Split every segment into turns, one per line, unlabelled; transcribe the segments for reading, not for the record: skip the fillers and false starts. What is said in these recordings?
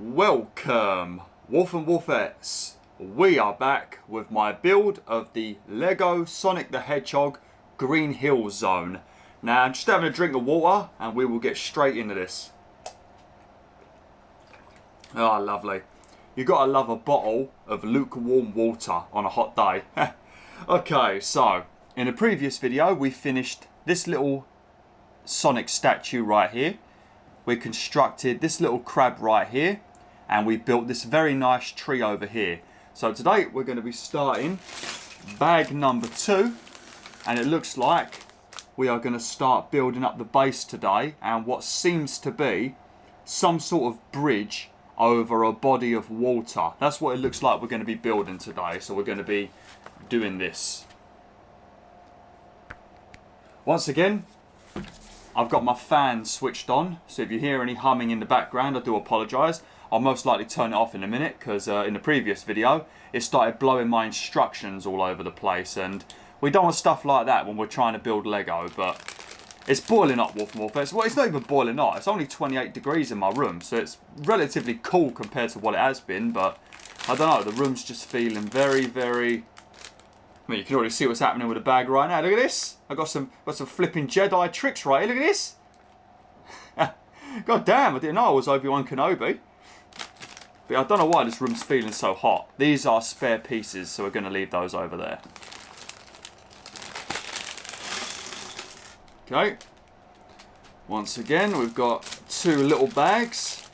Welcome, Wolf and Wolfettes. We are back with my build of the LEGO Sonic the Hedgehog Green Hill Zone. Now, I'm just having a drink of water and we will get straight into this. Oh, lovely. You've got to love a bottle of lukewarm water on a hot day. Okay, so, in a previous video, we finished this little Sonic statue right here. We constructed this little crab right here, and we built this very nice tree over here. So today we're going to be starting bag number 2, and it looks like we are going to start building up the base today, and what seems to be some sort of bridge over a body of water. That's what it looks like we're going to be building today. So we're going to be doing this. Once again, I've got my fan switched on, so if you hear any humming in the background, I do apologise. I'll most likely turn it off in a minute, because in the previous video, it started blowing my instructions all over the place, and we don't want stuff like that when we're trying to build Lego, but it's boiling hot, Wolf and Wolfettes. Well, it's not even boiling hot, it's only 28 degrees in my room, so it's relatively cool compared to what it has been, but I don't know, the room's just feeling very, very... I mean, you can already see what's happening with the bag right now. Look at this. I've got some flipping Jedi tricks right here. Look at this. God damn, I didn't know I was Obi-Wan Kenobi. But I don't know why this room's feeling so hot. These are spare pieces, so we're going to leave those over there. Okay. Once again, we've got 2 little bags.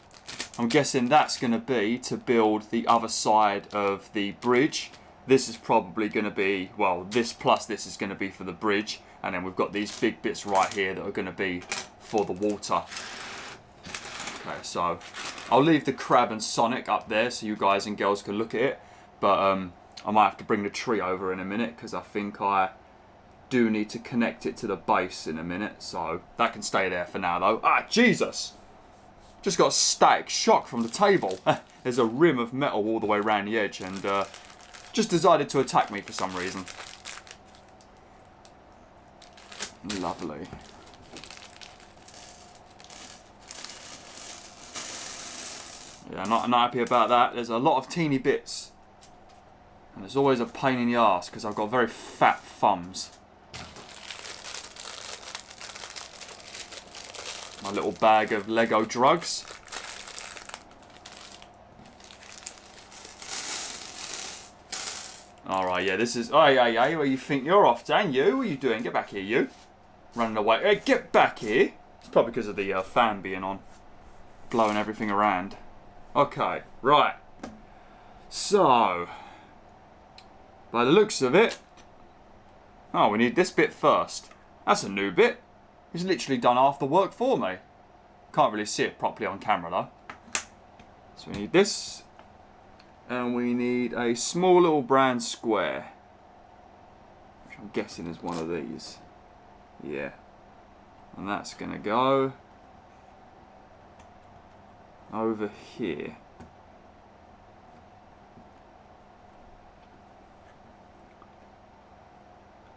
I'm guessing that's going to be to build the other side of the bridge. This is probably going to be, well, this plus this is going to be for the bridge. And then we've got these big bits right here that are going to be for the water. Okay, so I'll leave the crab and Sonic up there so you guys and girls can look at it. But I might have to bring the tree over in a minute, because I think I do need to connect it to the base in a minute. So that can stay there for now, though. Ah, Jesus! Just got a static shock from the table. There's a rim of metal all the way around the edge, and... just decided to attack me for some reason. Lovely. Yeah, not happy about that. There's a lot of teeny bits. And there's always a pain in the arse because I've got very fat thumbs. My little bag of Lego drugs. Alright, yeah, this is... Oh, yeah, where you think you're off, Dan? You? What are you doing? Get back here, you. Running away. Hey, get back here. It's probably because of the fan being on. Blowing everything around. Okay, right. So... by the looks of it... oh, we need this bit first. That's a new bit. It's literally done half the work for me. Can't really see it properly on camera, though. So we need this... and we need a small little brown square, which I'm guessing is one of these. Yeah. And that's going to go over here.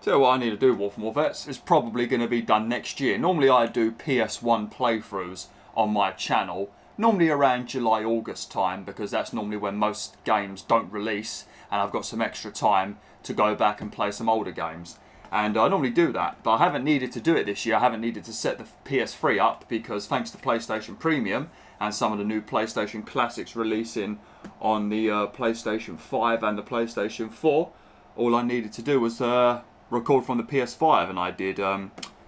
Tell you what I need to do, Wolf and Wolfettes. It's probably going to be done next year. Normally I do PS1 playthroughs on my channel. Normally around July, August time, because that's normally when most games don't release and I've got some extra time to go back and play some older games. And I normally do that, but I haven't needed to do it this year. I haven't needed to set the PS3 up because thanks to PlayStation Premium and some of the new PlayStation Classics releasing on the PlayStation 5 and the PlayStation 4, all I needed to do was record from the PS5, and I did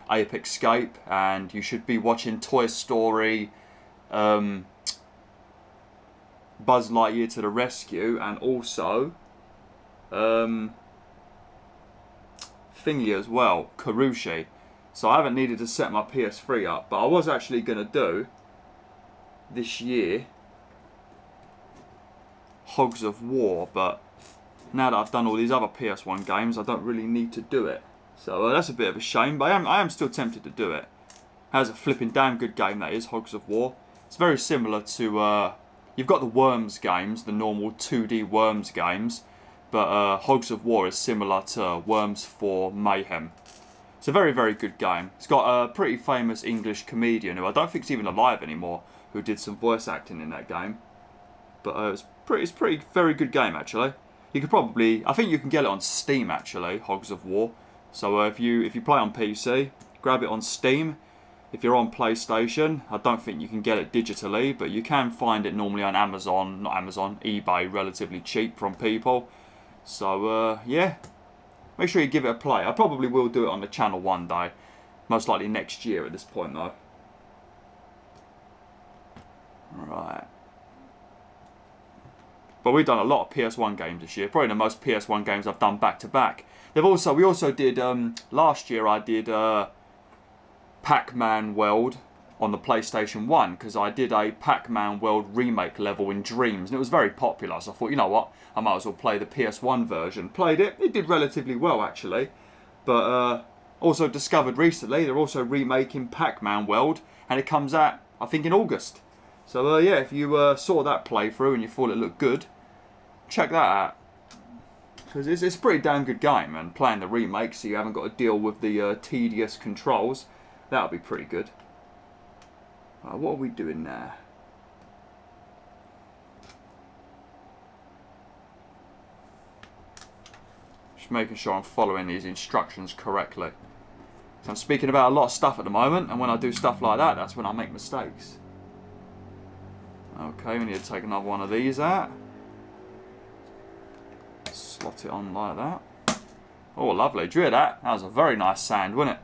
Ape Escape, and you should be watching Toy Story... Buzz Lightyear to the Rescue, and also thingy as well, Karushi. So I haven't needed to set my PS3 up, but I was actually going to do this year Hogs of War, but now that I've done all these other PS1 games, I don't really need to do it. So that's a bit of a shame, but I am still tempted to do it. That's a flipping damn good game, that is, Hogs of War. It's very similar to, you've got the Worms games, the normal 2D Worms games, but Hogs of War is similar to Worms 4 Mayhem. It's a very, very good game. It's got a pretty famous English comedian who I don't think is even alive anymore, who did some voice acting in that game. But it's pretty very good game actually. You could probably, I think you can get it on Steam actually, Hogs of War. So if you play on PC, grab it on Steam. If you're on PlayStation, I don't think you can get it digitally, but you can find it normally on Amazon, not Amazon, eBay, relatively cheap from people. So yeah, make sure you give it a play. I probably will do it on the channel one day, most likely next year at this point though. Right. But we've done a lot of PS1 games this year. Probably the most PS1 games I've done back to back. We also did last year. I did Pac-Man World on the PlayStation 1 because I did a Pac-Man World remake level in Dreams and it was very popular. So I thought, you know what, I might as well play the PS1 version. Played it. It did relatively well actually. But also discovered recently they're also remaking Pac-Man World and it comes out I think in August. So yeah, if you saw that playthrough and you thought it looked good, check that out. Because it's a pretty damn good game, and playing the remake so you haven't got to deal with the tedious controls, that'll be pretty good. What are we doing now? Just making sure I'm following these instructions correctly. So I'm speaking about a lot of stuff at the moment, and when I do stuff like that, that's when I make mistakes. Okay, we need to take another one of these out. Slot it on like that. Oh, lovely. Do you hear that? That was a very nice sound, wasn't it?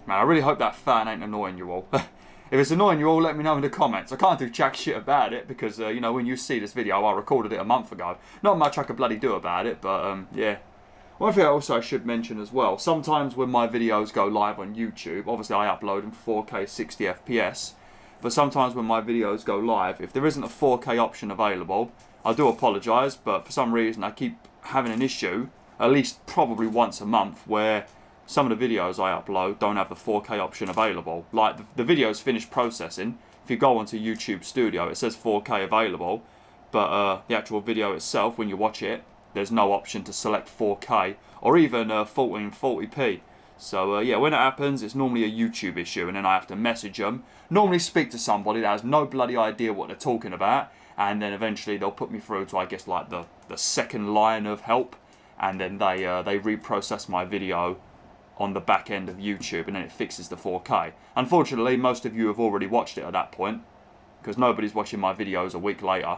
Man, I really hope that fan ain't annoying you all. If it's annoying you all, let me know in the comments. I can't do jack shit about it because, you know, when you see this video, I recorded it a month ago. Not much I could bloody do about it, but, yeah. One thing I should mention as well, sometimes when my videos go live on YouTube, obviously I upload them 4K 60 FPS, but sometimes when my videos go live, if there isn't a 4K option available, I do apologise, but for some reason I keep having an issue, at least probably once a month, where some of the videos I upload don't have the 4K option available. Like, the video's finished processing. If you go onto YouTube Studio, it says 4K available, but the actual video itself, when you watch it, there's no option to select 4K, or even 1440p. So, yeah, when it happens, it's normally a YouTube issue, and then I have to message them. Normally speak to somebody that has no bloody idea what they're talking about, and then eventually they'll put me through to, I guess, like the second line of help, and then they reprocess my video on the back end of YouTube, and then it fixes the 4K. Unfortunately, most of you have already watched it at that point, because nobody's watching my videos a week later.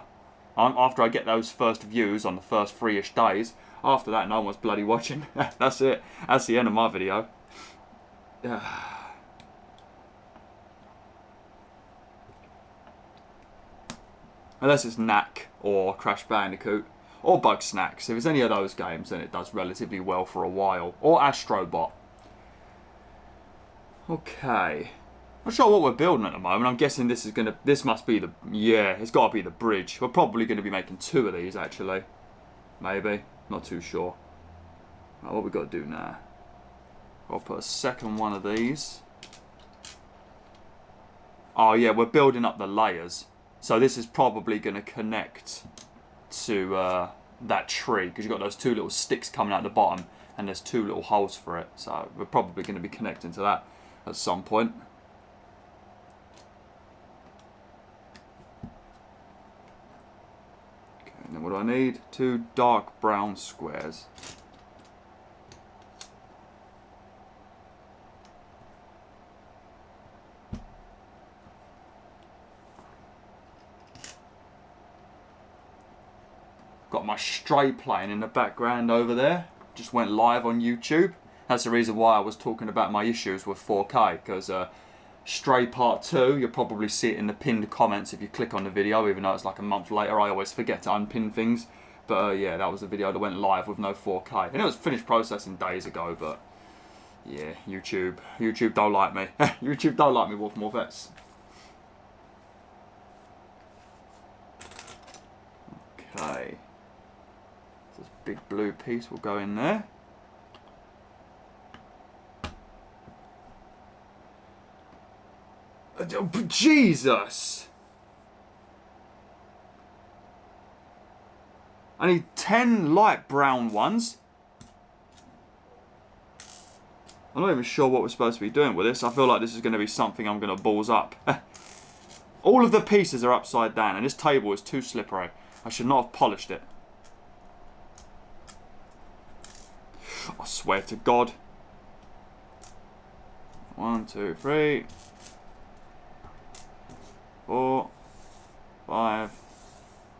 After I get those first views on the first 3-ish days, after that no one's bloody watching. That's it. That's the end of my video. Unless it's Knack or Crash Bandicoot or Bug Snacks. If it's any of those games, then it does relatively well for a while. Or Astrobot. Okay. Not sure what we're building at the moment. I'm guessing this must be the, yeah, it's got to be the bridge. We're probably going to be making 2 of these actually. Maybe. Not too sure. Right, what we got to do now? I'll put a second one of these. Oh yeah, we're building up the layers. So this is probably going to connect to that tree, because you've got those 2 little sticks coming out the bottom, and there's 2 little holes for it. So we're probably going to be connecting to that at some point. Okay, and then what do I need? 2 dark brown squares. Got my Stray playing in the background over there. Just went live on YouTube. That's the reason why I was talking about my issues with 4K, because Stray Part 2, you'll probably see it in the pinned comments if you click on the video, even though it's like a month later. I always forget to unpin things. But yeah, that was a video that went live with no 4K. And it was finished processing days ago, but yeah, YouTube don't like me. YouTube don't like me, WolfTheWolf. Okay. This big blue piece will go in there. Jesus! I need 10 light brown ones. I'm not even sure what we're supposed to be doing with this. I feel like this is going to be something I'm going to balls up. All of the pieces are upside down, and this table is too slippery. I should not have polished it. I swear to God. 1, 2, 3, 4, 5,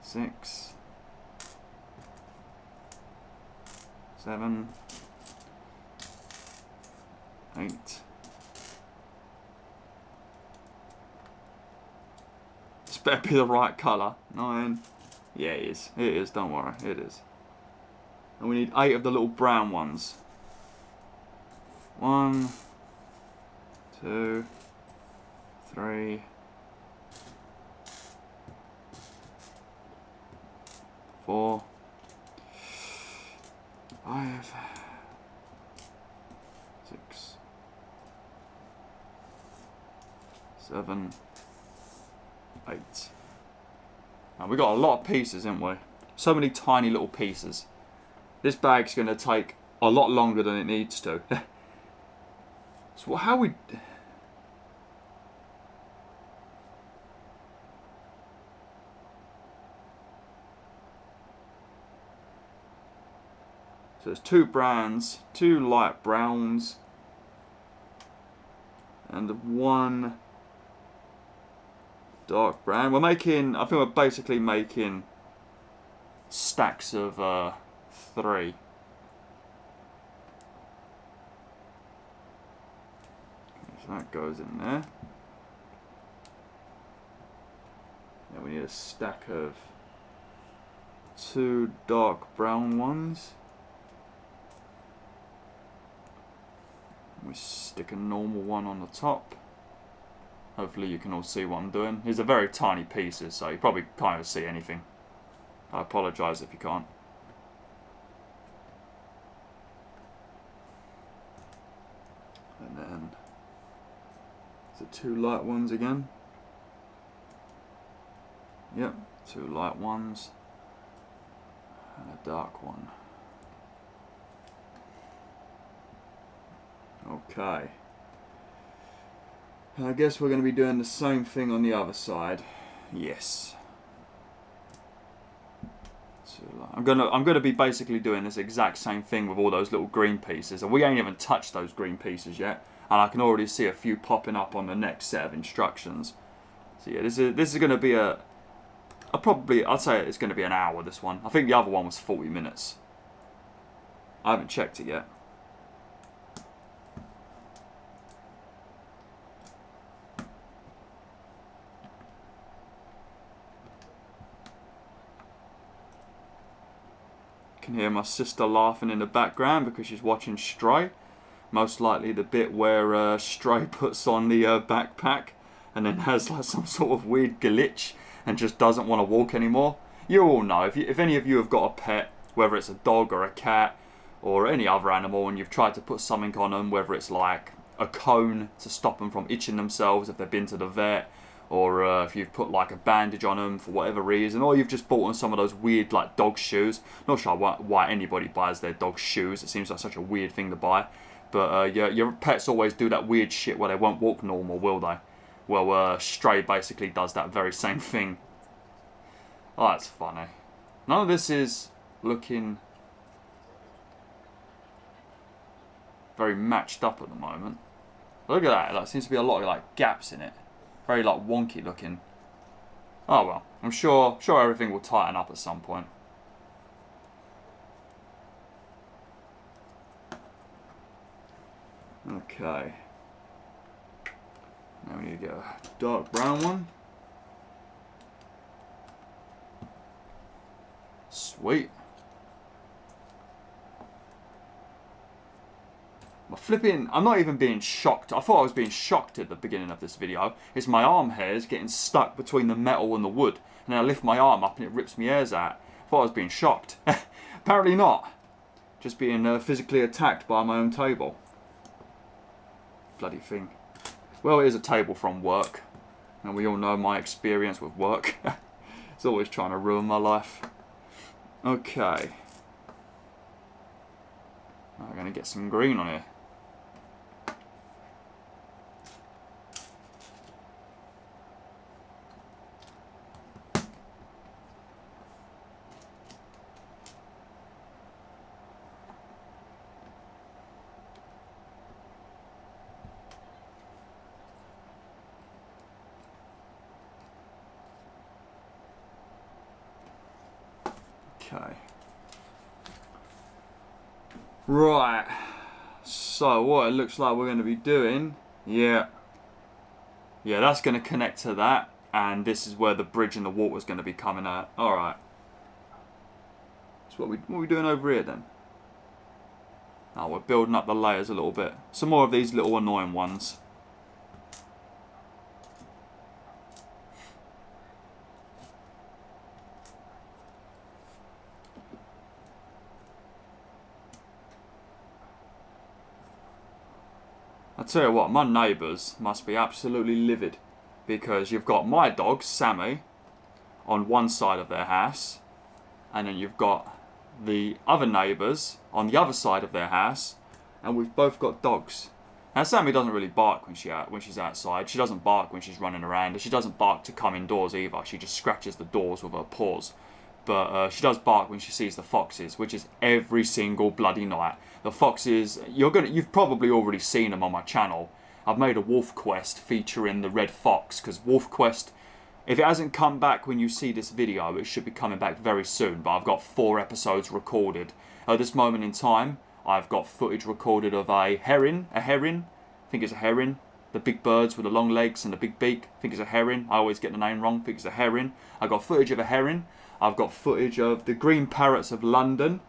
6, 7, 8. This better be the right colour. 9. Yeah, it is. It is, don't worry. It is. And we need 8 of the little brown ones. 1, 2, 3, 4, 5, 6, 7, 8. Now we got a lot of pieces, haven't we? So many tiny little pieces. This bag's going to take a lot longer than it needs to. So how we... So there's 2 browns, 2 light browns, and 1 dark brown. We're making, I think we're basically making stacks of 3. So that goes in there. Then we need a stack of 2 dark brown ones. We stick a normal one on the top. Hopefully you can all see what I'm doing. These are very tiny pieces, so you probably can't even see anything. I apologise if you can't. And then the 2 light ones again. Yep, 2 light ones and a dark one. Okay. I guess we're going to be doing the same thing on the other side. Yes. So I'm gonna be basically doing this exact same thing with all those little green pieces, and we ain't even touched those green pieces yet, and I can already see a few popping up on the next set of instructions. So yeah, this is going to be I'd say it's going to be an hour. This one. I think the other one was 40 minutes. I haven't checked it yet. Can hear my sister laughing in the background because she's watching Stray. Most likely the bit where Stray puts on the backpack and then has like some sort of weird glitch and just doesn't want to walk anymore. You all know, if any of you have got a pet, whether it's a dog or a cat or any other animal, and you've tried to put something on them, whether it's like a cone to stop them from itching themselves if they've been to the vet, or if you've put like a bandage on them for whatever reason, or you've just bought on some of those weird like dog shoes. Not sure why anybody buys their dog shoes. It seems like such a weird thing to buy. But your pets always do that weird shit where they won't walk normal, will they? Well, Stray basically does that very same thing. Oh, that's funny. None of this is looking very matched up at the moment. Look at that. There seems to be a lot of like gaps in it. Very like wonky looking. Oh well, I'm sure everything will tighten up at some point. Okay. Now we need to get a dark brown one. Sweet. I'm not even being shocked. I thought I was being shocked at the beginning of this video. It's my arm hairs getting stuck between the metal and the wood. And then I lift my arm up and it rips my hairs out. I thought I was being shocked. Apparently not. Just being physically attacked by my own table. Bloody thing. Well, it is a table from work. And we all know my experience with work. It's always trying to ruin my life. Okay. I'm going to get some green on here. Okay. Right. So what it looks like we're going to be doing, yeah, that's going to connect to that, and this is where the bridge and the water is going to be coming out. All right. So what are we doing over here then? Oh, we're building up the layers a little bit. Some more of these little annoying ones. I tell you what, my neighbours must be absolutely livid, because you've got my dog, Sammy, on one side of their house, and then you've got the other neighbours on the other side of their house, and we've both got dogs. Now Sammy doesn't really bark when she's outside. She doesn't bark when she's running around, and she doesn't bark to come indoors either. She just scratches the doors with her paws. But she does bark when she sees the foxes, which is every single bloody night. The foxes, you've probably already seen them on my channel. I've made a wolf quest featuring the red fox, because wolf quest, if it hasn't come back when you see this video, it should be coming back very soon. But I've got 4 episodes recorded. At this moment in time, I've got footage recorded of a heron, I think it's a heron. The big birds with the long legs and the big beak, I think it's a heron. I always get the name wrong, I think it's a heron. I've got footage of a heron. I've got footage of the green parrots of London.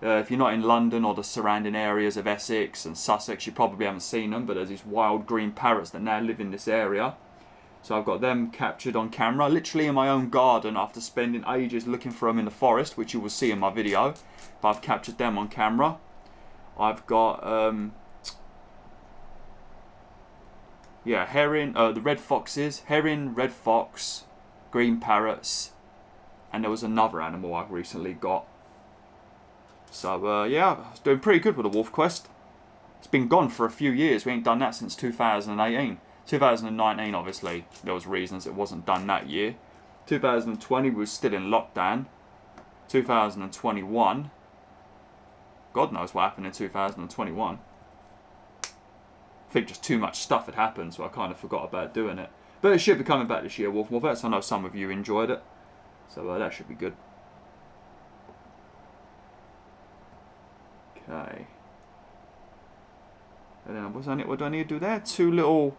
If you're not in London or the surrounding areas of Essex and Sussex, you probably haven't seen them, but there's these wild green parrots that now live in this area. So I've got them captured on camera, literally in my own garden after spending ages looking for them in the forest, which you will see in my video. But I've captured them on camera. I've got, heron, the red foxes, heron, red fox, green parrots, and there was another animal I recently got. So, yeah, I was doing pretty good with the wolf quest. It's been gone for a few years. We ain't done that since 2018. 2019, obviously, there was reasons it wasn't done that year. 2020, we were still in lockdown. 2021, God knows what happened in 2021. I think just too much stuff had happened, so I kind of forgot about doing it. But it should be coming back this year, WolfTheWolf. I know some of you enjoyed it. So that should be good. Okay. And then what do I need to do there? 2 little...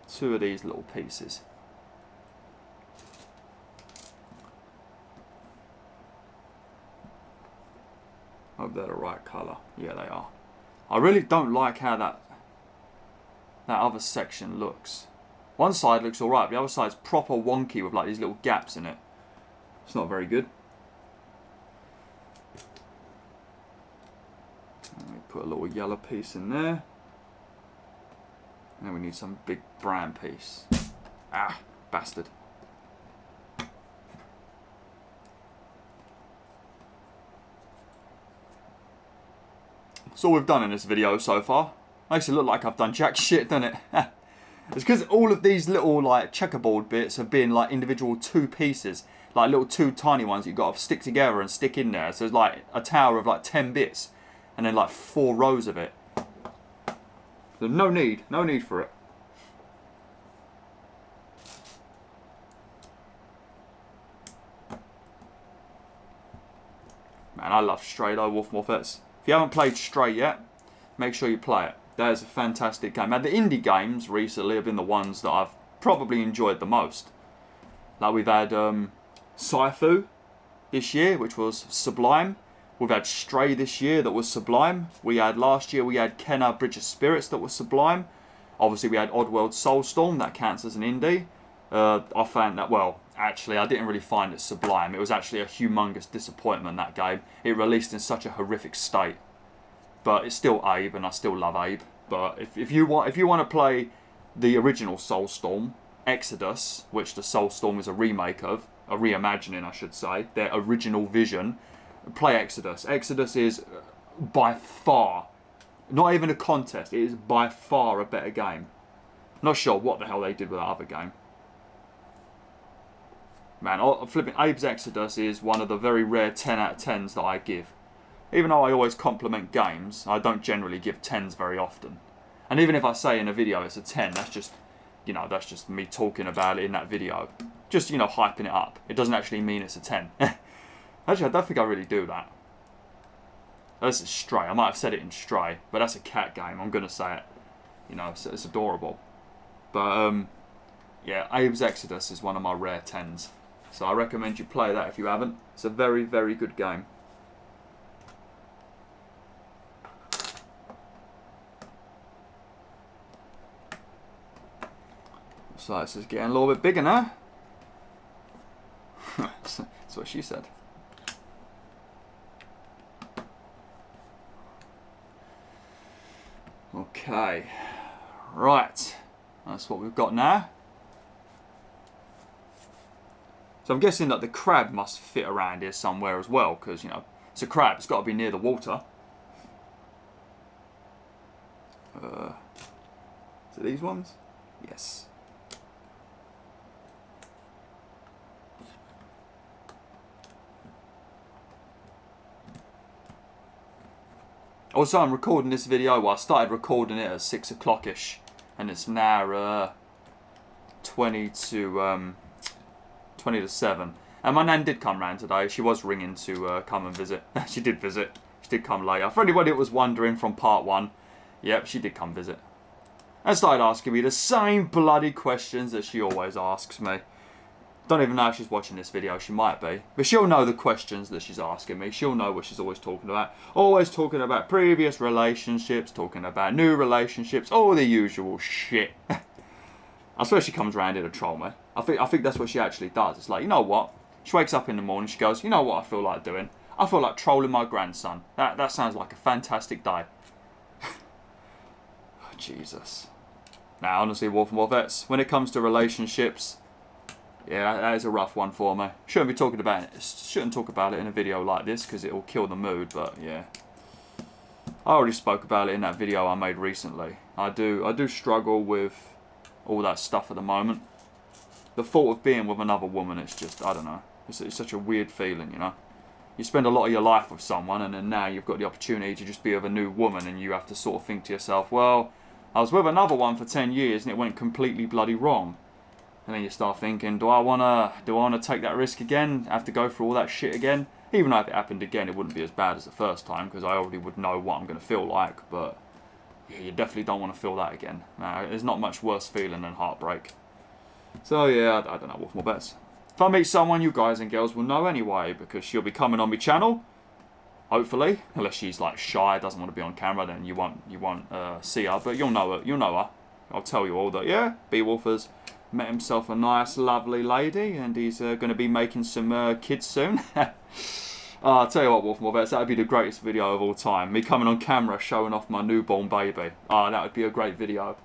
2 of these little pieces. Hope they're the right colour. Yeah, they are. I really don't like how that other section looks. One side looks alright, the other side's proper wonky with like these little gaps in it. It's not very good. Let me put a little yellow piece in there. And we need some big brown piece. Ah, bastard. That's all we've done in this video so far. Makes it look like I've done jack shit, doesn't it? It's because all of these little like checkerboard bits have been like individual 2 pieces. Like little 2 tiny ones you've got to stick together and stick in there. So it's like a tower of like 10 bits. And then like 4 rows of it. So no need for it. Man, I love Stray though, WolfTheWolf. If you haven't played Stray yet, make sure you play it. That is a fantastic game. Now the indie games recently have been the ones that I've probably enjoyed the most. Like we've had Saifu this year, which was sublime. We've had Stray this year, that was sublime. Last year we had Kenna Bridge of Spirits, that was sublime. Obviously we had Oddworld Soulstorm, that counts as an indie. I found that, well, actually I didn't really find it sublime. It was actually a humongous disappointment, that game. It released in such a horrific state. But it's still Abe, and I still love Abe. But if you want to play the original Soulstorm, Exodus, which the Soulstorm is a remake of, a reimagining I should say, their original vision, play Exodus. Exodus is by far, not even a contest, it is by far a better game. Not sure what the hell they did with that other game. Man, flipping Abe's Exodus is one of the very rare 10 out of 10s that I give. Even though I always compliment games, I don't generally give 10s very often. And even if I say in a video it's a 10, that's just, you know, that's just me talking about it in that video. Just, you know, hyping it up. It doesn't actually mean it's a 10. Actually, I don't think I really do that. This is Stray. I might have said it in Stray, but that's a cat game. I'm going to say it. You know, it's adorable. But, yeah, Abe's Exodus is one of my rare 10s. So I recommend you play that if you haven't. It's a very, very good game. So this is getting a little bit bigger now. That's what she said. Okay. Right. That's what we've got now. So I'm guessing that the crab must fit around here somewhere as well, because, you know, it's a crab. It's got to be near the water. Is it these ones? Yes. Also, I'm recording this video. Well, I started recording it at 6 o'clock-ish, and it's now 20 to 7. And my nan did come round today. She was ringing to come and visit. She did visit. She did come later. For anybody that was wondering from part 1, yep, she did come visit. And started asking me the same bloody questions that she always asks me. Don't even know if she's watching this video. She might be. But she'll know the questions that she's asking me. She'll know what she's always talking about. Always talking about previous relationships, talking about new relationships, all the usual shit. I swear she comes round here to troll me. I think that's what she actually does. It's like, you know what? She wakes up in the morning, she goes, you know what I feel like doing? I feel like trolling my grandson. That sounds like a fantastic day. Oh, Jesus. Now, honestly, Wolf and Wolfettes, when it comes to relationships, yeah, that is a rough one for me. Shouldn't talk about it in a video like this because it will kill the mood, but yeah. I already spoke about it in that video I made recently. I do struggle with all that stuff at the moment. The thought of being with another woman, it's just, I don't know. It's such a weird feeling, you know. You spend a lot of your life with someone, and then now you've got the opportunity to just be with a new woman, and you have to sort of think to yourself, well, I was with another one for 10 years, and it went completely bloody wrong. And then you start thinking, do I wanna take that risk again? Have to go through all that shit again? Even though if it happened again, it wouldn't be as bad as the first time, because I already would know what I'm going to feel like, but yeah, you definitely don't want to feel that again. There's not much worse feeling than heartbreak. So yeah, I don't know, Wolf more bets. If I meet someone, you guys and girls will know anyway, because she'll be coming on my channel, hopefully, unless she's like shy, doesn't want to be on camera, then you won't see her, but you'll know her. I'll tell you all that, yeah, Bwolf has met himself a nice, lovely lady, and he's going to be making some kids soon. I'll tell you what, Wolf more bets, that would be the greatest video of all time. Me coming on camera showing off my newborn baby. That would be a great video.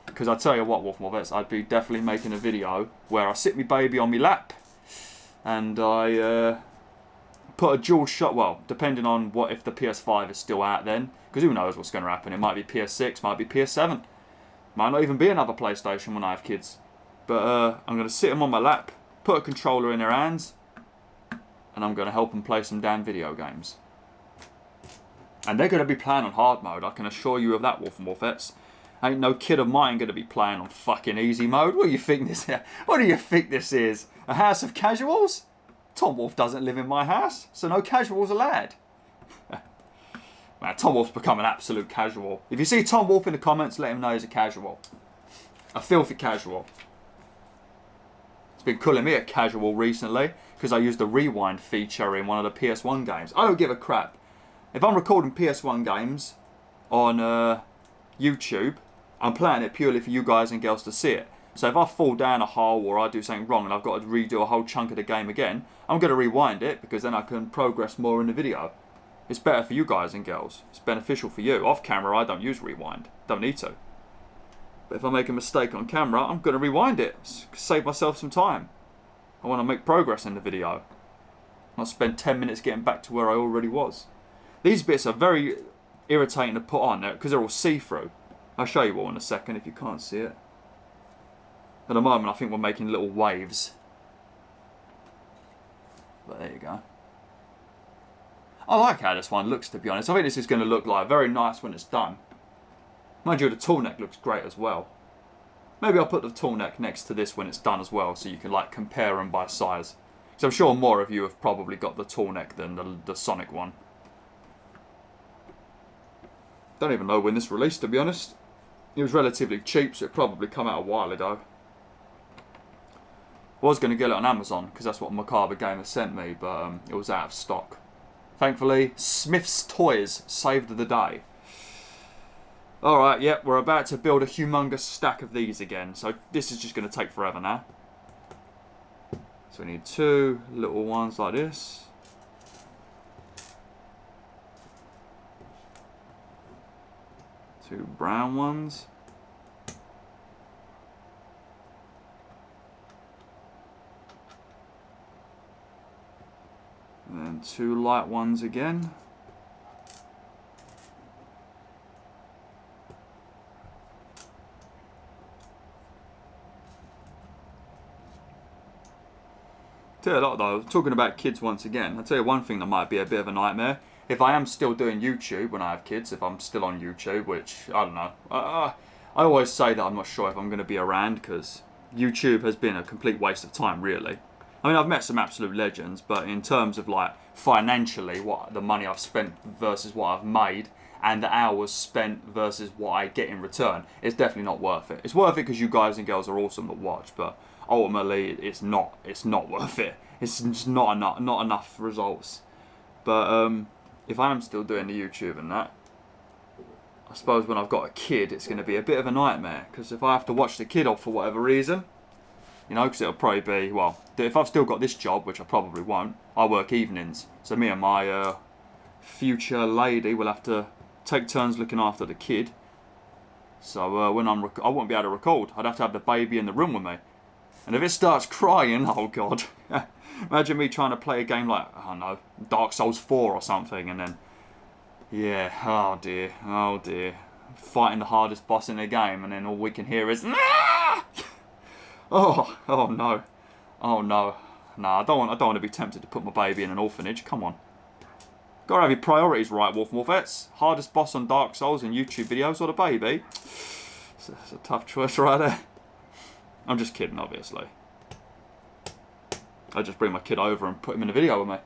Because I tell you what, Wolf more bets, I'd be definitely making a video where I sit my baby on my lap, and I put a dual shot, well, depending on if the PS5 is still out then, because who knows what's going to happen. It might be PS6, might be PS7. Might not even be another PlayStation when I have kids. But I'm going to sit them on my lap, put a controller in their hands, and I'm going to help them play some damn video games. And they're going to be playing on hard mode, I can assure you of that, Wolf and Wolfettes. Ain't no kid of mine going to be playing on fucking easy mode. What do you think this is? What do you think this is? A house of casuals? Tom Wolf doesn't live in my house, so no casuals allowed. Man, Tom Wolf's become an absolute casual. If you see Tom Wolf in the comments, let him know he's a casual. A filthy casual. He's been calling me a casual recently because I used the rewind feature in one of the PS1 games. I don't give a crap. If I'm recording PS1 games on YouTube, I'm playing it purely for you guys and girls to see it. So if I fall down a hole or I do something wrong and I've got to redo a whole chunk of the game again, I'm going to rewind it because then I can progress more in the video. It's better for you guys and girls. It's beneficial for you. Off camera, I don't use rewind. Don't need to. But if I make a mistake on camera, I'm going to rewind it. Save myself some time. I want to make progress in the video. Not spend 10 minutes getting back to where I already was. These bits are very irritating to put on there because they're all see-through. I'll show you all in a second if you can't see it. At the moment, I think we're making little waves. But there you go. I like how this one looks, to be honest. I think this is going to look like very nice when it's done. Mind you, the tall neck looks great as well. Maybe I'll put the tall neck next to this when it's done as well, so you can like compare them by size. So I'm sure more of you have probably got the tall neck than the Sonic one. Don't even know when this released, to be honest. It was relatively cheap, so it probably come out a while ago. I was going to get it on Amazon, because that's what Macabre Gamer sent me, but it was out of stock. Thankfully, Smith's Toys saved the day. Alright, yep, we're about to build a humongous stack of these again. So this is just going to take forever now. So we need 2 little ones like this. Two brown ones. And then 2 light ones again. Tell you a lot though, talking about kids once again, I'll tell you one thing that might be a bit of a nightmare. If I am still doing YouTube when I have kids, if I'm still on YouTube, which, I don't know. I always say that I'm not sure if I'm going to be around, because YouTube has been a complete waste of time, really. I mean, I've met some absolute legends, but in terms of, like, financially, what the money I've spent versus what I've made, and the hours spent versus what I get in return, it's definitely not worth it. It's worth it because you guys and girls are awesome to watch, but ultimately, it's not worth it. It's just not enough results. But if I am still doing the YouTube and that, I suppose when I've got a kid, it's going to be a bit of a nightmare. Because if I have to watch the kid off for whatever reason, you know, because it'll probably be, well, if I've still got this job, which I probably won't, I work evenings. So me and my future lady will have to take turns looking after the kid. So when I won't be able to record. I'd have to have the baby in the room with me. And if it starts crying, oh god. Imagine me trying to play a game like, I don't know, Dark Souls 4 or something, and then, yeah, oh dear. Fighting the hardest boss in the game, and then all we can hear is, nah! oh no. Nah, I don't want to be tempted to put my baby in an orphanage, come on. Gotta have your priorities right, WolfTheWolfettes. Hardest boss on Dark Souls in YouTube videos, or the baby? It's a tough choice right there. I'm just kidding, obviously. I just bring my kid over and put him in a video with me.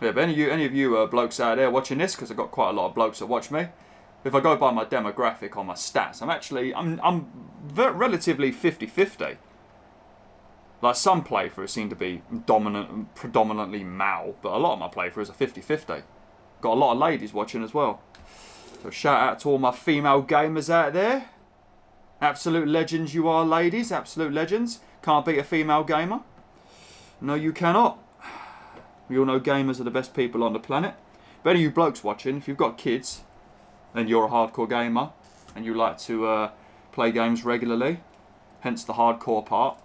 Yeah, but any of you blokes out there watching this, because I've got quite a lot of blokes that watch me. If I go by my demographic on my stats, I'm relatively 50-50. Like, some playthroughs seem to be predominantly male, but a lot of my playthroughs are 50-50. Got a lot of ladies watching as well. So shout out to all my female gamers out there. Absolute legends you are, ladies. Absolute legends. Can't beat a female gamer. No, you cannot. We all know gamers are the best people on the planet. But any of you blokes watching, if you've got kids, and you're a hardcore gamer, and you like to play games regularly, hence the hardcore part,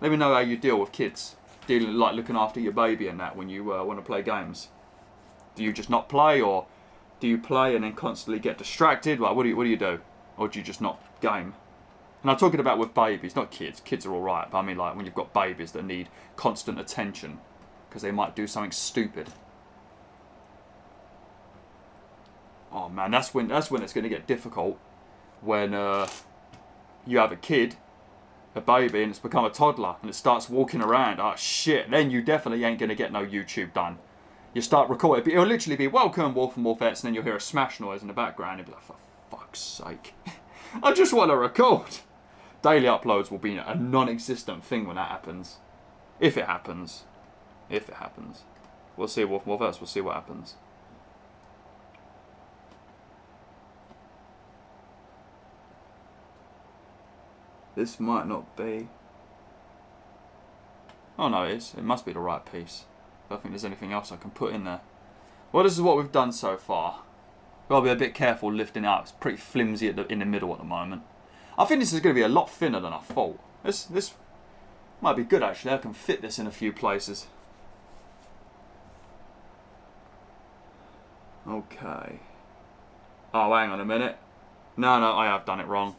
let me know how you deal with kids, like looking after your baby and that when you want to play games. Do you just not play, or do you play and then constantly get distracted? Like, what do you do? Or do you just not game? And I'm talking about with babies, not kids. Kids are alright, but I mean like when you've got babies that need constant attention because they might do something stupid. Oh man, that's when it's going to get difficult when you have a kid, a baby, and it's become a toddler and it starts walking around. Oh shit, then you definitely ain't going to get no YouTube done. You start recording, it'll literally be welcome Wolf and Wolfettes, and then you'll hear a smash noise in the background. You'll be like, for fuck's sake. I just want to record. Daily uploads will be a non-existent thing when that happens. If it happens. If it happens. We'll see, Wolf and Wolfettes, we'll see what happens. This might not be. Oh no, it is. It must be the right piece. I don't think there's anything else I can put in there. Well, this is what we've done so far. Gotta be a bit careful lifting out. It's pretty flimsy in the middle at the moment. I think this is going to be a lot thinner than I thought. This might be good actually. I can fit this in a few places. Okay. Oh, hang on a minute. No, I have done it wrong.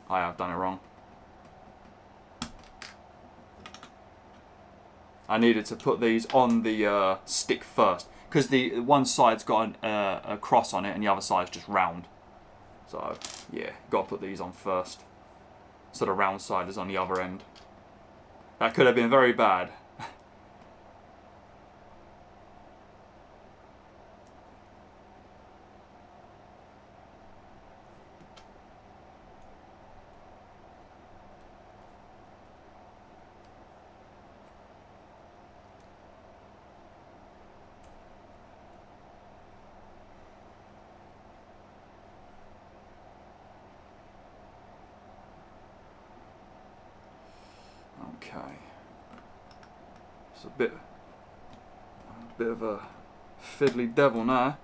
I needed to put these on the stick first, because the one side's got a cross on it and the other side's just round. So yeah, got to put these on first, so the round side is on the other end. That could have been very bad. Okay, it's a bit of a fiddly devil now.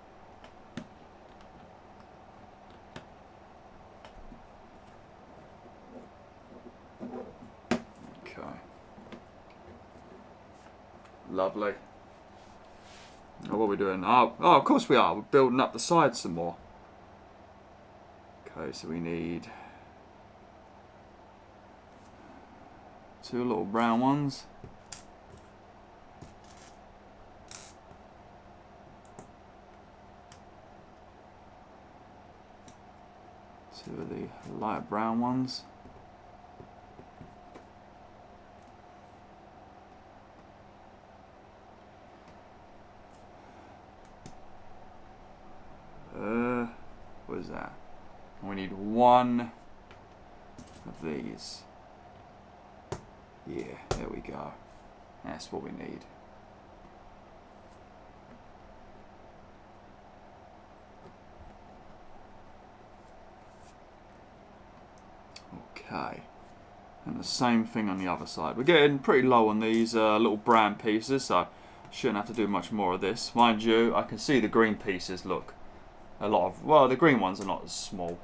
Okay, lovely. Oh, what are we doing? Oh, of course we are. We're building up the sides some more. Okay, so we need 2 little brown ones. Two of the light brown ones. What is that? We need 1 of these. Yeah, there we go. That's what we need. Okay. And the same thing on the other side. We're getting pretty low on these little brown pieces, so shouldn't have to do much more of this. Mind you, I can see the green pieces look a lot of, well, the green ones are not as small.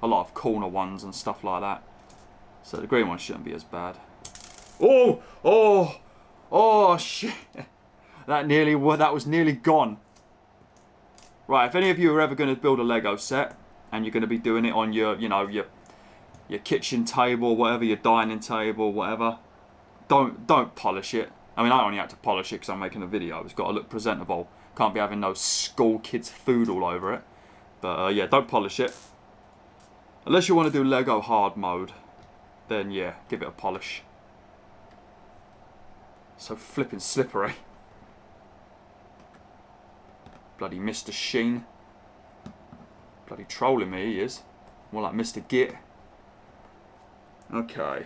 A lot of corner ones and stuff like that. So the green ones shouldn't be as bad. Oh, shit. That was nearly gone. Right, if any of you are ever going to build a Lego set, and you're going to be doing it on your, you know, your kitchen table, whatever, your dining table, whatever, don't polish it. I mean, I only had to polish it because I'm making a video. It's got to look presentable. Can't be having no school kids' food all over it. But yeah, don't polish it. Unless you want to do Lego hard mode, then yeah, give it a polish. So flipping slippery. Bloody Mr. Sheen. Bloody trolling me, he is. More like Mr. Git. Okay.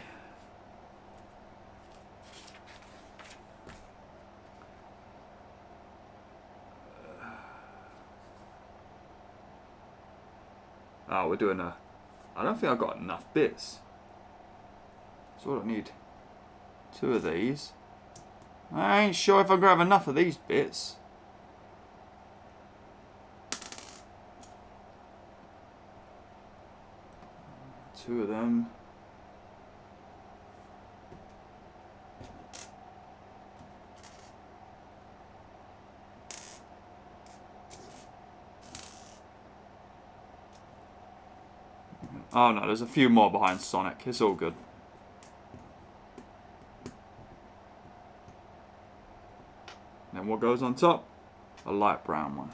Oh, we're doing a... I don't think I've got enough bits. So what do I need? 2 of these. I ain't sure if I'm going to have enough of these bits. Two of them. Oh no, there's a few more behind Sonic. It's all good. Then what goes on top? A light brown one.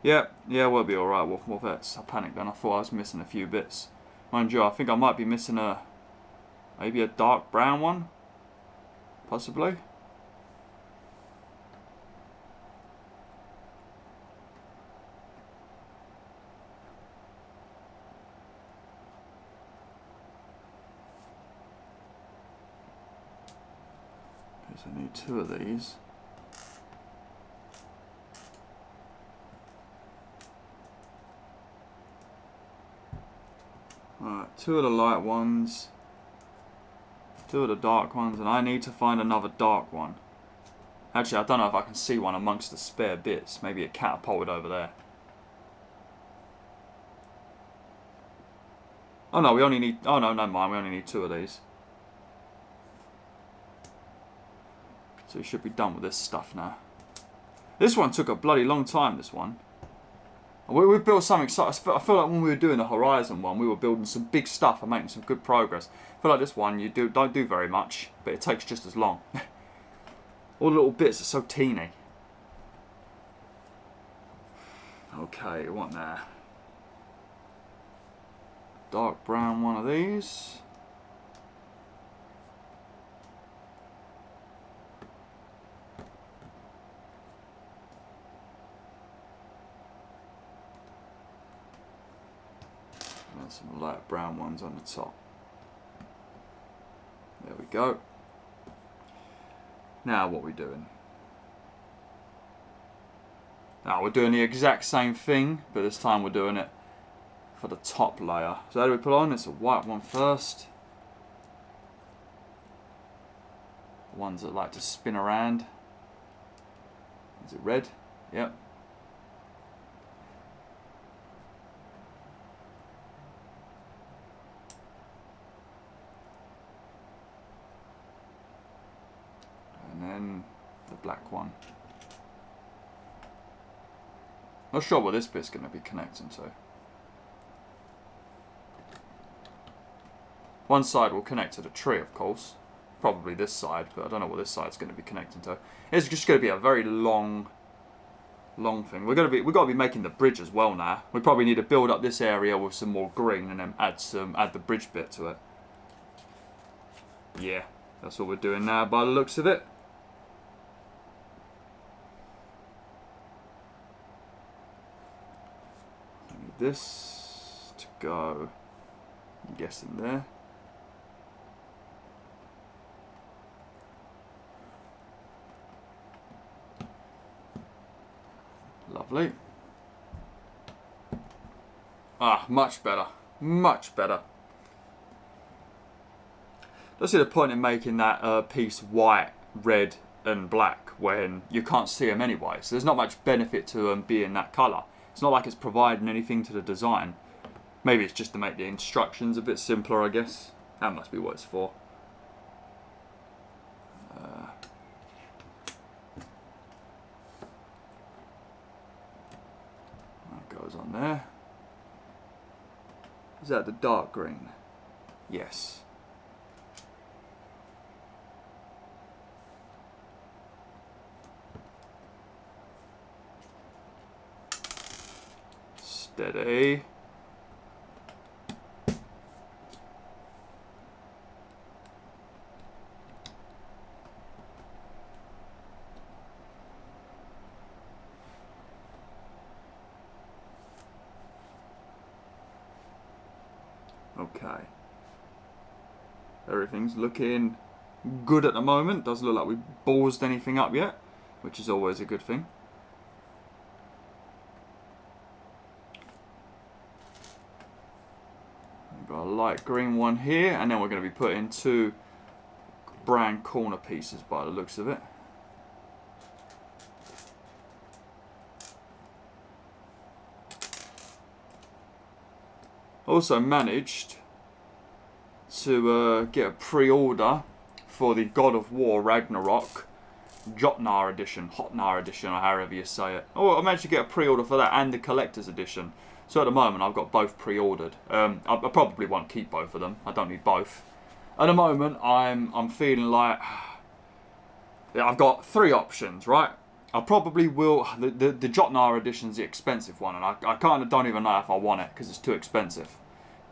Yeah, we'll be alright, WolfTheWolf. I panicked then. I thought I was missing a few bits. Mind you, I think I might be missing maybe a dark brown one. Possibly. So I need 2 of these. Alright, 2 of the light ones, 2 of the dark ones, and I need to find another dark one. Actually, I don't know if I can see one amongst the spare bits. Maybe it catapulted over there. Oh no, we only need... Oh no, never mind, we only need 2 of these. So we should be done with this stuff now. This one took a bloody long time, this one. We built something. I feel like when we were doing the Horizon one, we were building some big stuff and making some good progress. I feel like this one you don't do very much, but it takes just as long. All the little bits are so teeny. Okay, what now? Dark brown one of these. And some light brown ones on the top. There we go. Now what are we doing? Now we're doing the exact same thing, but this time we're doing it for the top layer. So how do we put on? It's a white one first. The ones that like to spin around. Is it red? Yep. And then the black one. Not sure what this bit's going to be connecting to. One side will connect to the tree, of course. Probably this side, but I don't know what this side's going to be connecting to. It's just going to be a very long thing. We've got to be making the bridge as well now. We probably need to build up this area with some more green and then add the bridge bit to it. Yeah, that's what we're doing now by the looks of it. I need this to go, I'm guessing there. Lovely. Ah, much better. Much better. Don't see the point in making that piece white, red and black when you can't see them anyway. So there's not much benefit to them being that colour. It's not like it's providing anything to the design. Maybe it's just to make the instructions a bit simpler, I guess. That must be what it's for. Goes on there. Is that the dark green? Yes. Steady. Okay. Everything's looking good at the moment. Doesn't look like we've ballsed anything up yet, which is always a good thing. We've got a light green one here, and then we're going to be putting two brown corner pieces by the looks of it. Also managed to get a pre-order for the God of War Ragnarok Jotnar edition, Hotnar edition, or however you say it. Oh, I managed to get a pre-order for that and the collector's edition. So at the moment I've got both pre-ordered. I probably won't keep both of them. I don't need both. At the moment I'm feeling like I've got three options, right? I probably will. The Jotnar edition's the expensive one, and I kind of don't even know if I want it because it's too expensive.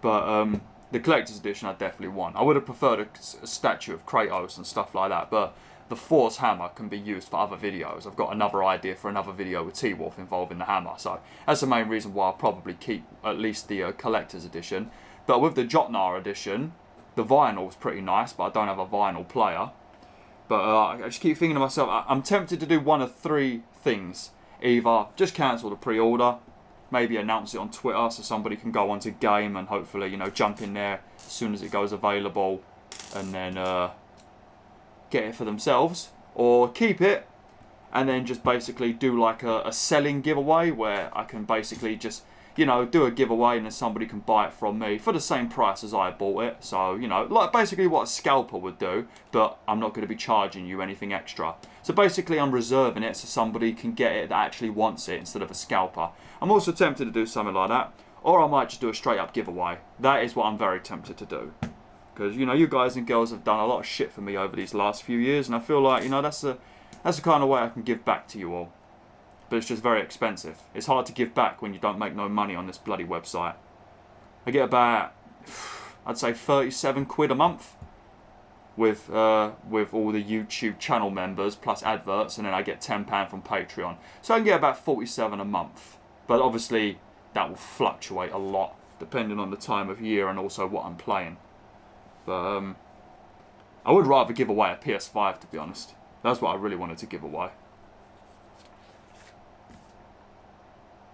But the collector's edition I definitely want. I would have preferred a statue of Kratos and stuff like that, but the Force hammer can be used for other videos. I've got another idea for another video with T-Wolf involving the hammer, so that's the main reason why I'll probably keep at least the collector's edition. But with the Jotnar edition, the vinyl's pretty nice, but I don't have a vinyl player. But I just keep thinking to myself, I'm tempted to do one of three things. Either just cancel the pre-order, maybe announce it on Twitter so somebody can go onto Game and hopefully, you know, jump in there as soon as it goes available and then get it for themselves. Or keep it and then just basically do like a selling giveaway where I can basically just you know, do a giveaway and then somebody can buy it from me for the same price as I bought it. So, you know, like basically what a scalper would do, but I'm not going to be charging you anything extra. So basically I'm reserving it so somebody can get it that actually wants it instead of a scalper. I'm also tempted to do something like that, or I might just do a straight up giveaway. That is what I'm very tempted to do. Because, you know, you guys and girls have done a lot of shit for me over these last few years, and I feel like, you know, that's the kind of way I can give back to you all. But it's just very expensive. It's hard to give back when you don't make no money on this bloody website. I get about, I'd say 37 quid a month with all the YouTube channel members plus adverts, and then I get £10 from Patreon. So I can get about 47 a month. But obviously that will fluctuate a lot depending on the time of year and also what I'm playing. But I would rather give away a PS5, to be honest. That's what I really wanted to give away.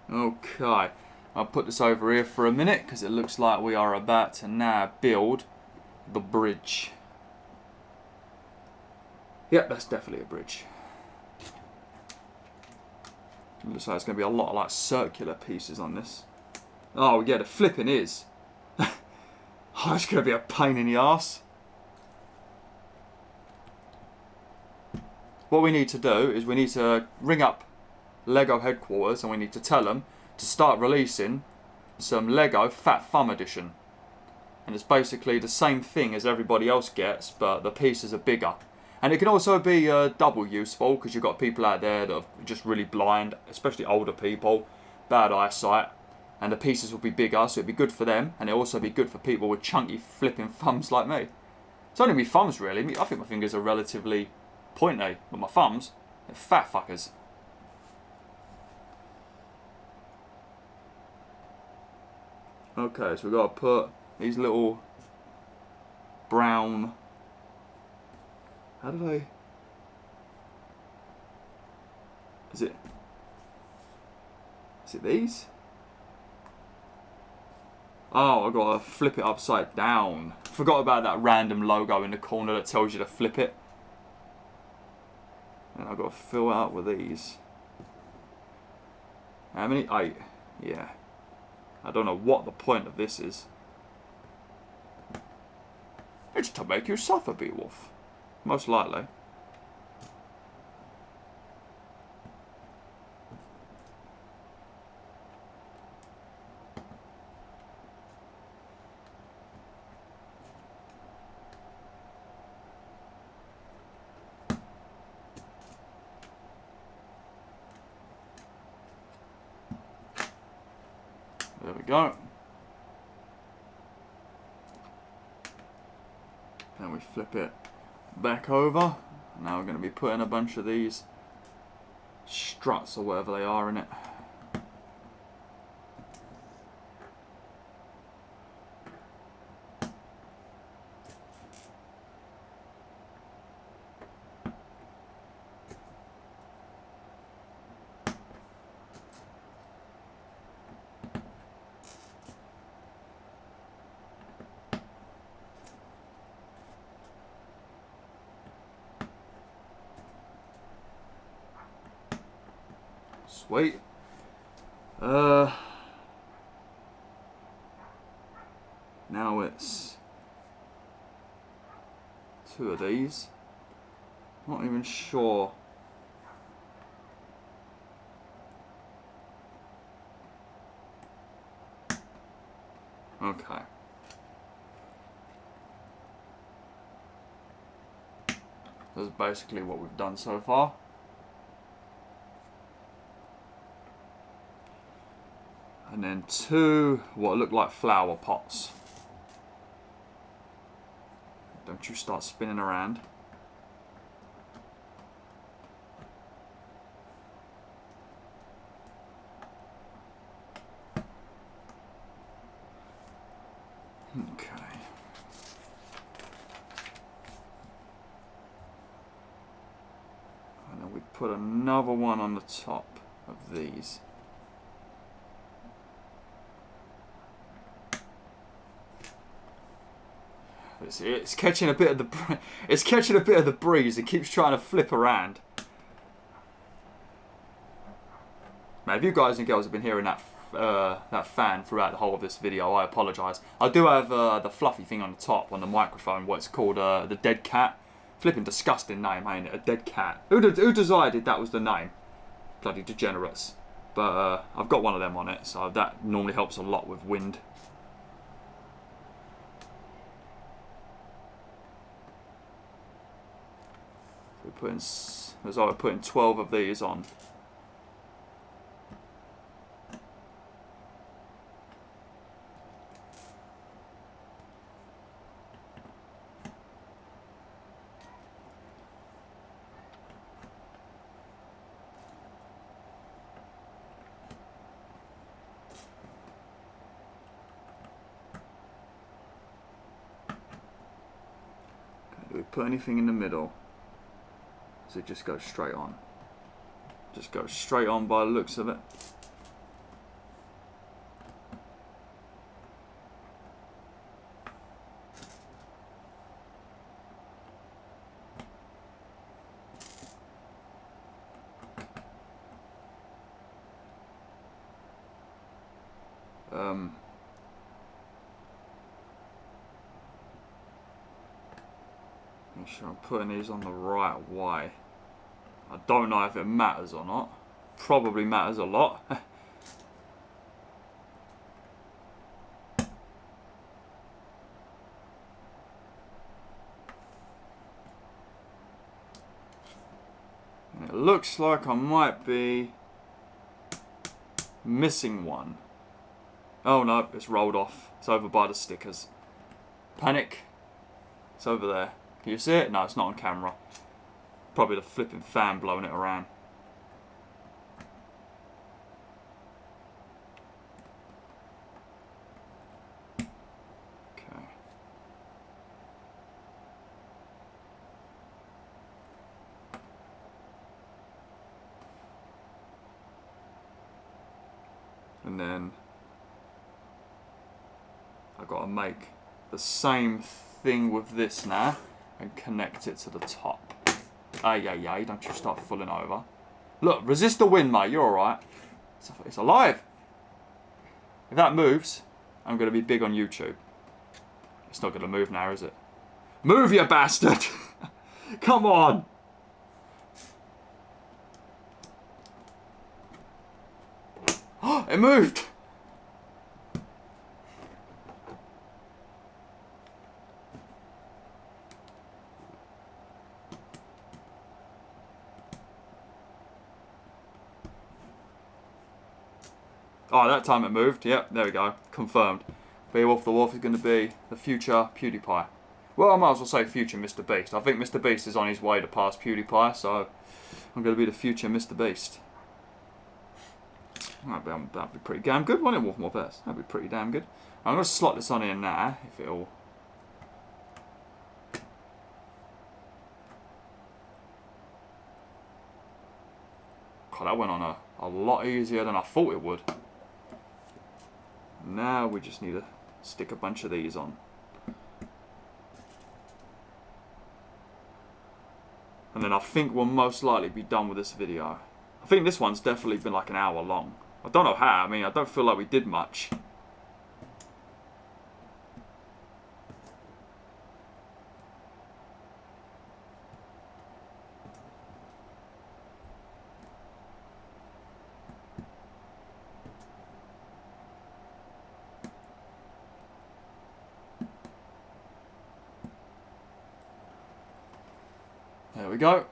Okay, I'll put this over here for a minute because it looks like we are about to now build the bridge. Yep, that's definitely a bridge. It looks like there's going to be a lot of like circular pieces on this. Oh yeah, the flipping is. Oh, it's going to be a pain in the arse. What we need to do is we need to ring up LEGO headquarters and we need to tell them to start releasing some LEGO Fat Thumb Edition. And it's basically the same thing as everybody else gets, but the pieces are bigger. And it can also be double useful because you've got people out there that are just really blind, especially older people, bad eyesight, and the pieces will be bigger, so it'd be good for them, and it'll also be good for people with chunky flipping thumbs like me. It's only my thumbs really. I think my fingers are relatively pointy, but my thumbs, they're fat fuckers. Okay, so we've got to put these little brown... How do they... Is it these? Oh, I've got to flip it upside down. Forgot about that random logo in the corner that tells you to flip it. And I've got to fill out with these. How many? 8. Yeah. I don't know what the point of this is. It's to make you suffer, BwolfTheWolf. Most likely. There we go. Then we flip it back over. Now we're going to be putting a bunch of these struts or whatever they are in it. Sweet. Now it's 2 of these. Not even sure. Okay. That's basically what we've done so far. And then 2 what look like flower pots. Don't you start spinning around. Okay. And then we put another one on the top of these. It's catching a bit of the breeze. It keeps trying to flip around. Man, if you guys and girls have been hearing that that fan throughout the whole of this video. I apologise. I do have the fluffy thing on the top on the microphone, what's called the dead cat. Flipping disgusting name, ain't it? A dead cat. Who decided that was the name? Bloody degenerates. But I've got one of them on it, so that normally helps a lot with wind. We're putting 12 of these on. Do we put anything in the middle? Does it just go straight on? Just go straight on by the looks of it. Make sure I'm putting these on the right way. I don't know if it matters or not. Probably matters a lot. It looks like I might be missing one. Oh no, it's rolled off. It's over by the stickers. Panic. It's over there. Can you see it? No, it's not on camera. Probably the flipping fan blowing it around. Okay. And then I've got to make the same thing with this now and connect it to the top. Ay, don't you start falling over. Look, resist the wind, mate. You're alright. It's alive. If that moves, I'm going to be big on YouTube. It's not going to move now, is it? Move, you bastard! Come on! It moved! Oh, that time it moved. Yep, there we go. Confirmed. BwolfTheWolf is going to be the future PewDiePie. Well, I might as well say future Mr. Beast. I think Mr. Beast is on his way to pass PewDiePie, so I'm going to be the future Mr. Beast. That'd be pretty damn good, wouldn't it, WolfMorphS? That'd be pretty damn good. I'm going to slot this on here now, if it'll... God, that went on a lot easier than I thought it would. Now we just need to stick a bunch of these on. And then I think we'll most likely be done with this video. I think this one's definitely been like an hour long. I don't know how, I mean, I don't feel like we did much. There we go.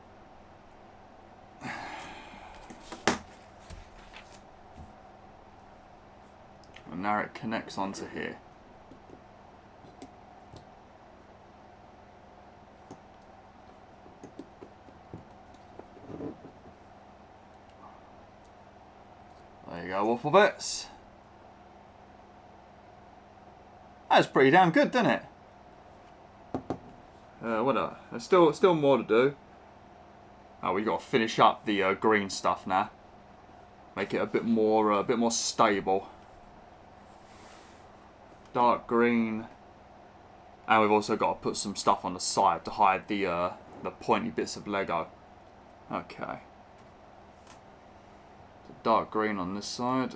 And now it connects onto here. There you go, waffle bits. That's pretty damn good, doesn't it? What else? There's still more to do. Oh, we got to finish up the green stuff now. Make it a bit more stable. Dark green, and we've also got to put some stuff on the side to hide the pointy bits of Lego. Okay. So dark green on this side.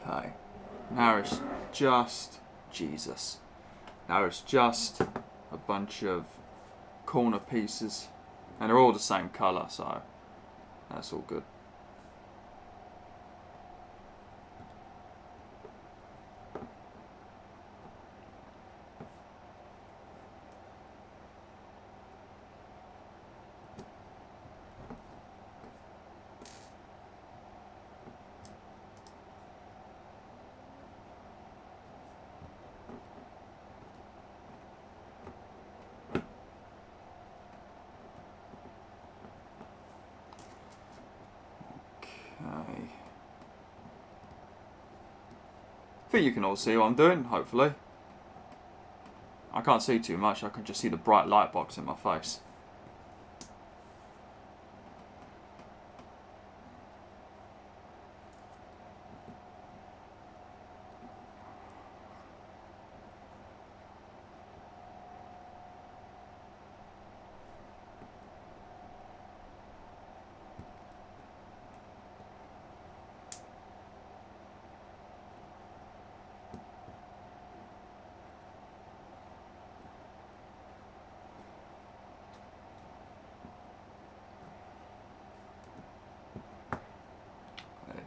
Okay. Now it's just... Jesus. Now it's just a bunch of corner pieces. And they're all the same colour, so that's all good. Okay. I think you can all see what I'm doing, hopefully. I can't see too much, I can just see the bright light box in my face.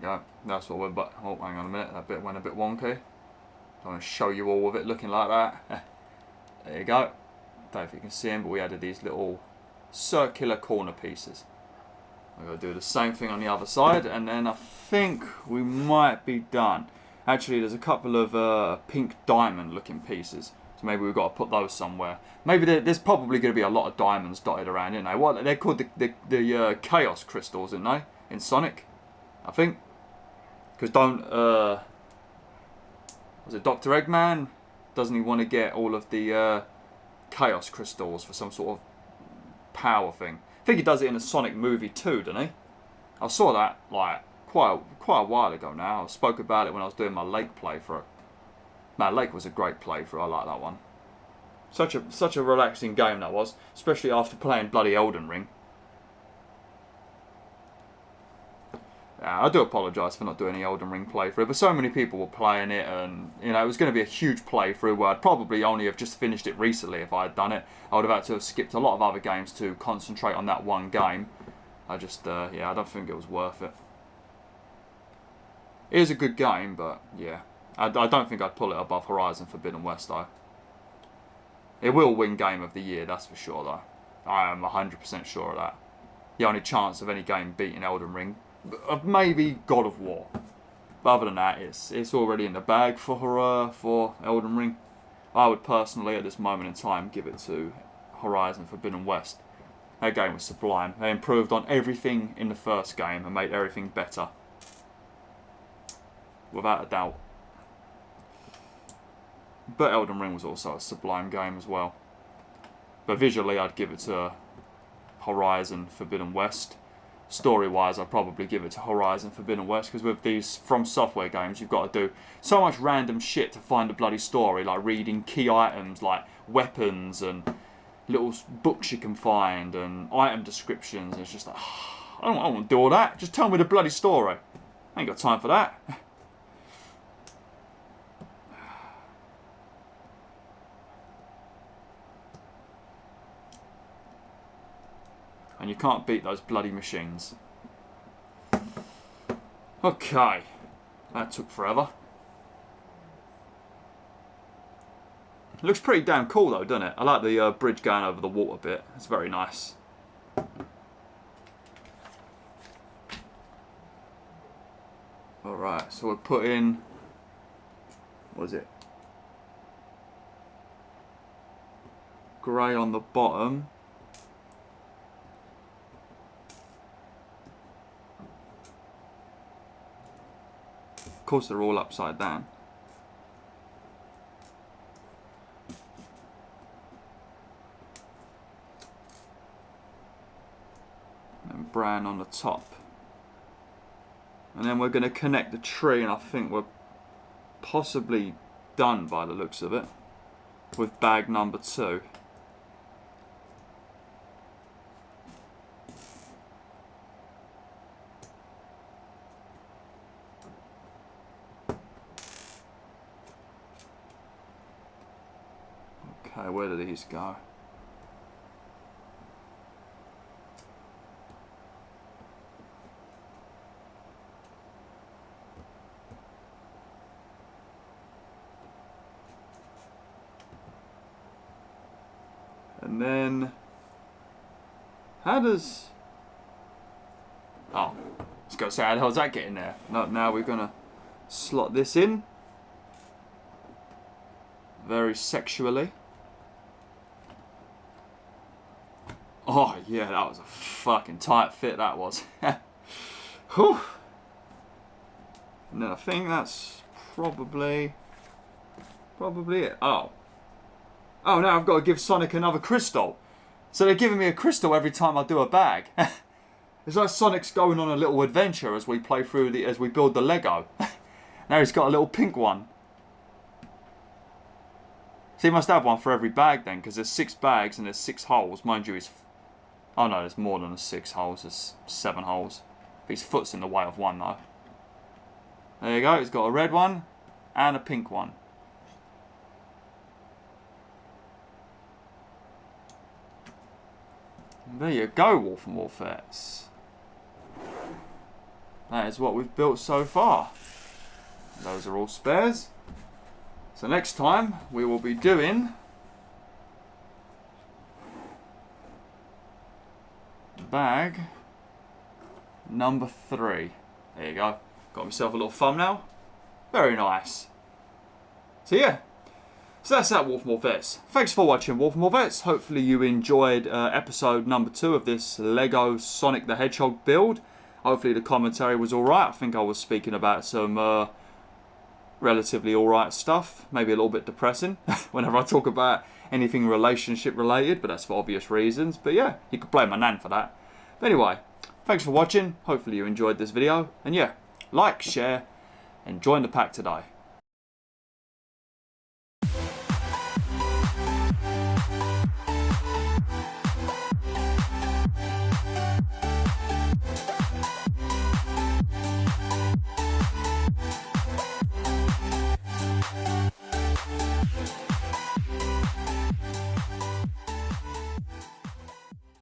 Go. That's what we're. But oh, hang on a minute. That bit went a bit wonky. I want to show you all of it looking like that. There you go. Don't know if you can see them, but we added these little circular corner pieces. I'm going to do the same thing on the other side, and then I think we might be done. Actually, there's a couple of pink diamond-looking pieces, so maybe we've got to put those somewhere. Maybe there's probably going to be a lot of diamonds dotted around, isn't there? What they're called the chaos crystals, isn't they? In Sonic, I think. Because was it Dr. Eggman? Doesn't he want to get all of the chaos crystals for some sort of power thing? I think he does it in a Sonic movie too, doesn't he? I saw that like quite a while ago now. I spoke about it when I was doing my Lake playthrough. Man, Lake was a great playthrough. I like that one. Such a relaxing game that was, especially after playing bloody Elden Ring. Yeah, I do apologise for not doing the Elden Ring playthrough, but so many people were playing it, and you know it was going to be a huge playthrough where I'd probably only have just finished it recently if I had done it. I would have had to have skipped a lot of other games to concentrate on that one game. I just, yeah, I don't think it was worth it. It is a good game, but yeah, I don't think I'd pull it above Horizon Forbidden West though. It will win Game of the Year, that's for sure though. I am 100% sure of that. The only chance of any game beating Elden Ring, maybe God of War. But other than that, it's already in the bag for Elden Ring. I would personally, at this moment in time, give it to Horizon Forbidden West. That game was sublime. They improved on everything in the first game and made everything better. Without a doubt. But Elden Ring was also a sublime game as well. But visually, I'd give it to Horizon Forbidden West. Story-wise, I'd probably give it to Horizon Forbidden West, because with these From Software games, you've got to do so much random shit to find a bloody story, like reading key items like weapons and little books you can find and item descriptions. It's just like, I don't want to do all that. Just tell me the bloody story. I ain't got time for that. And you can't beat those bloody machines. Okay. That took forever. It looks pretty damn cool though, doesn't it? I like the bridge going over the water bit. It's very nice. Alright, so we'll put in... what is it? Grey on the bottom. Of course they're all upside down. And brown on the top. And then we're going to connect the tree, and I think we're possibly done by the looks of it with bag number 2. Okay, where do these go? And then, how does... Oh, I was going to say, how the hell's that getting there? No, now we're going to slot this in. Very sexually. Oh, yeah, that was a fucking tight fit, that was. Whew. And then I think that's probably it. Oh. Oh, now I've got to give Sonic another crystal. So they're giving me a crystal every time I do a bag. It's like Sonic's going on a little adventure as we play through as we build the Lego. Now he's got a little pink one. So he must have one for every bag then, because there's 6 bags and there's 6 holes. Mind you, oh no, there's more than 6 holes. There's 7 holes. His foot's in the way of one though. There you go. He's got a red one and a pink one. And there you go, Wolf and Wolfettes. That is what we've built so far. Those are all spares. So next time we will be doing bag number 3. There you go. Got myself a little thumbnail. Very nice. So yeah. So that's that, Wolf and Wolfettes. Thanks for watching, Wolf and Wolfettes. Hopefully you enjoyed episode number 2 of this LEGO Sonic the Hedgehog build. Hopefully the commentary was alright. I think I was speaking about some relatively alright stuff. Maybe a little bit depressing whenever I talk about anything relationship related, but that's for obvious reasons. But yeah, you could blame my nan for that. But anyway, thanks for watching. Hopefully you enjoyed this video. And yeah, like, share, and join the pack today.